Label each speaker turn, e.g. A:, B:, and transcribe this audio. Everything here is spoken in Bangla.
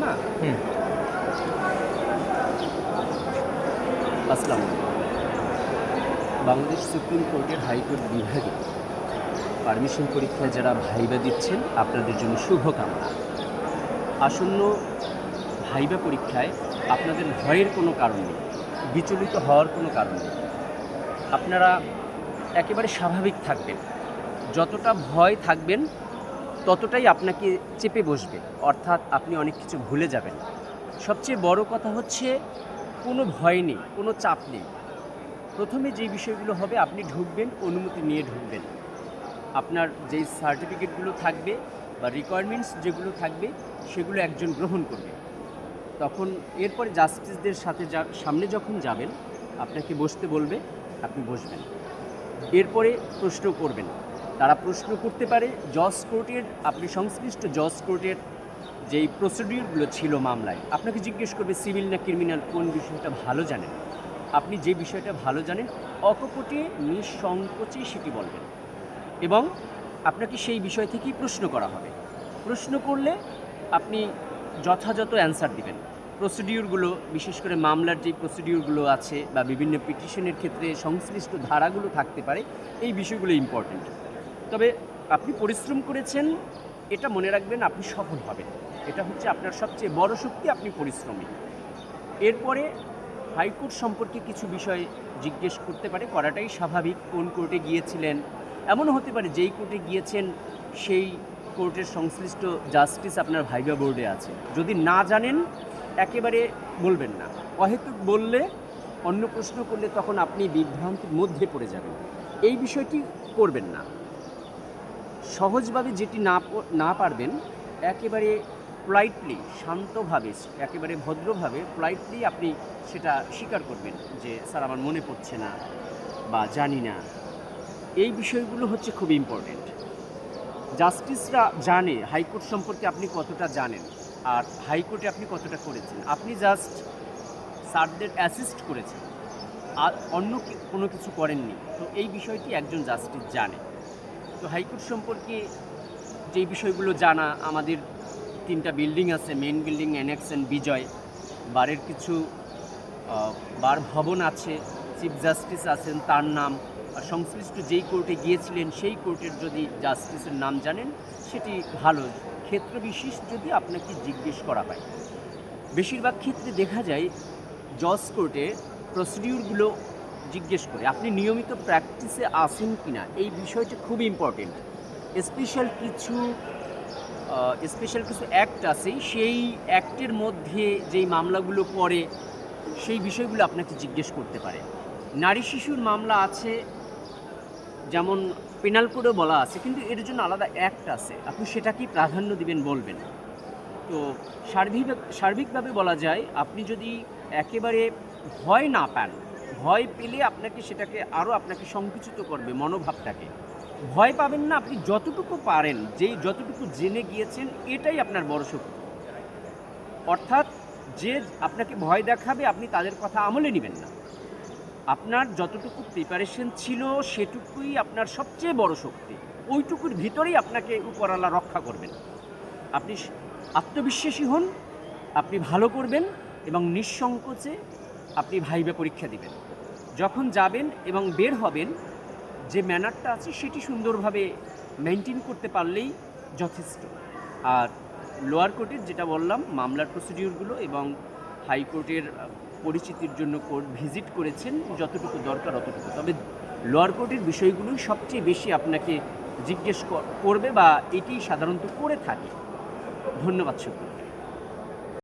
A: না। আসসালামু আলাইকুম। বাংলাদেশ সুপ্রিম কোর্টের হাইকোর্ট বিভাগে পারমিশন পরীক্ষায় যারা ভাইবা দিচ্ছেন আপনাদের জন্য শুভকামনা। আসন্ন ভাইবা পরীক্ষায় আপনাদের ভয়ের কোনো কারণ নেই, বিচলিত হওয়ার কোনো কারণ নেই। আপনারা একেবারে স্বাভাবিক থাকবেন। যতটা ভয় থাকবেন ততটাই আপনাকে চেপে বসবে, অর্থাৎ আপনি অনেক কিছু ভুলে যাবেন। সবচেয়ে বড় কথা হচ্ছে কোনো ভয় নেই, কোনো চাপ নেই। প্রথমে যেই বিষয়গুলো হবে, আপনি ঢুকবেন, অনুমতি নিয়ে ঢুকবেন। আপনার যেই সার্টিফিকেটগুলো থাকবে বা রিকোয়ারমেন্টস যেগুলো থাকবে সেগুলো একজন গ্রহণ করবে। তখন এরপরে জাস্টিসদের সাথে সামনে যখন যাবেন, আপনাকে বসতে বলবে, আপনি বসবেন। এরপরে প্রশ্ন করবেন। তারা প্রশ্ন করতে পারে জজ কোর্টের, আপনি সংশ্লিষ্ট জজ কোর্টের যেই প্রসিডিউরগুলো ছিল মামলায়, আপনাকে জিজ্ঞেস করবে সিভিল না ক্রিমিনাল, কোন বিষয়টা ভালো জানেন। আপনি যে বিষয়টা ভালো জানেন অকপটে নিঃসংকোচে সেটি বলবেন এবং আপনাকে সেই বিষয় থেকেই প্রশ্ন করা হবে। প্রশ্ন করলে আপনি যথাযথ অ্যান্সার দিবেন। প্রসিডিউরগুলো, বিশেষ করে মামলার যে প্রসিডিউরগুলো আছে বা বিভিন্ন পিটিশনের ক্ষেত্রে সংশ্লিষ্ট ধারাগুলো থাকতে পারে, এই বিষয়গুলো ইম্পর্ট্যান্ট। তবে আপনি পরিশ্রম করেছেন, এটা মনে রাখবেন, আপনি সফল হবেন। এটা হচ্ছে আপনার সবচেয়ে বড় শক্তি, আপনি পরিশ্রমী। এরপরে হাইকোর্ট সম্পর্কে কিছু বিষয় জিজ্ঞেস করতে পারে, করাটাই স্বাভাবিক। কোন কোর্টে গিয়েছিলেন, এমনও হতে পারে যেই কোর্টে গিয়েছেন সেই কোর্টের সংশ্লিষ্ট জাস্টিস আপনার ভাইবা বোর্ডে আছে। যদি না জানেন একেবারে বলবেন না। অহেতুক বললে, অন্য প্রশ্ন করলে তখন আপনি বিভ্রান্তির মধ্যে পড়ে যাবেন। এই বিষয়টি করবেন না। সহজভাবে যেটি না পারবেন, একেবারে পোলাইটলি, শান্তভাবে, একেবারে ভদ্রভাবে পোলাইটলি আপনি সেটা স্বীকার করবেন যে স্যার আমার মনে পড়ছে না বা জানি না। এই বিষয়গুলো হচ্ছে খুব ইম্পর্টেন্ট। জাস্টিসরা জানে হাইকোর্ট সম্পর্কে আপনি কতটা জানেন আর হাইকোর্টে আপনি কতটা করেছেন। আপনি জাস্ট স্যারদের অ্যাসিস্ট করেছেন আর অন্য কোনো কিছু করেননি। তো এই বিষয়টি একজন জাস্টিস জানে। তো হাইকোর্ট সম্পর্কে যেই বিষয়গুলো জানা, আমাদের 3টা বিল্ডিং আছে, মেইন বিল্ডিং, অ্যানেক্স অ্যান্ড বিজয়। বারের কিছু বার ভবন আছে, চিফ জাস্টিস আছেন তার নাম, আর সংশ্লিষ্ট যেই কোর্টে গিয়েছিলেন সেই কোর্টের যদি জাস্টিসের নাম জানেন সেটি ভালো। ক্ষেত্র বিশেষ যদি আপনাকে জিজ্ঞেস করা হয়, বেশিরভাগ ক্ষেত্রে দেখা যায় জজ কোর্টে প্রসিডিউরগুলো জিজ্ঞেস করে আপনি নিয়মিত প্র্যাকটিসে আসেন কি না। এই বিষয়টি খুব ইম্পর্টেন্ট। স্পেশাল কিছু অ্যাক্ট আছে, সেই অ্যাক্টের মধ্যে যেই মামলাগুলো পড়ে সেই বিষয়গুলো আপনাকে জিজ্ঞেস করতে পারে। নারী শিশুর মামলা আছে, যেমন পেনাল কোডেও বলা আছে, কিন্তু এর জন্য আলাদা অ্যাক্ট আছে, আপনি সেটাকেই প্রাধান্য দিবেন বলবেন। তো সার্বিকভাবে বলা যায়, আপনি যদি একেবারে ভয় না পান, ভয় পেলে আপনাকে সেটাকে আরও আপনাকে সংকুচিত করবে মনোভাবটাকে। ভয় পাবেন না, আপনি যতটুকু পারেন, যতটুকু জেনে গিয়েছেন এটাই আপনার বড় শক্তি। অর্থাৎ যে আপনাকে ভয় দেখাবে আপনি তাদের কথা আমলে নেবেন না। আপনার যতটুকু প্রিপারেশন ছিল সেটুকুই আপনার সবচেয়ে বড় শক্তি। ওইটুকুর ভিতরেই আপনাকে উপরওয়ালা রক্ষা করবেন। আপনি আত্মবিশ্বাসী হন, আপনি ভালো করবেন এবং নিঃসংকোচে আপনি ভাইবা পরীক্ষা দিবেন। যখন যাবেন এবং বের হবেন, যে ম্যানারটা আছে সেটি সুন্দরভাবে মেনটেন করতে পারলেই যথেষ্ট। আর লোয়ার কোর্টের যেটা বললাম, মামলার প্রসিডিউরগুলো এবং হাইকোর্টের পরিচিতির জন্য কোর্ট ভিজিট করেছেন, যতটুকু দরকার অতটুকু। তবে লোয়ার কোর্টের বিষয়গুলোই সবচেয়ে বেশি আপনাকে জিজ্ঞেস করবে বা এটি সাধারণত করে থাকে। ধন্যবাদ। শুক্রিয়া।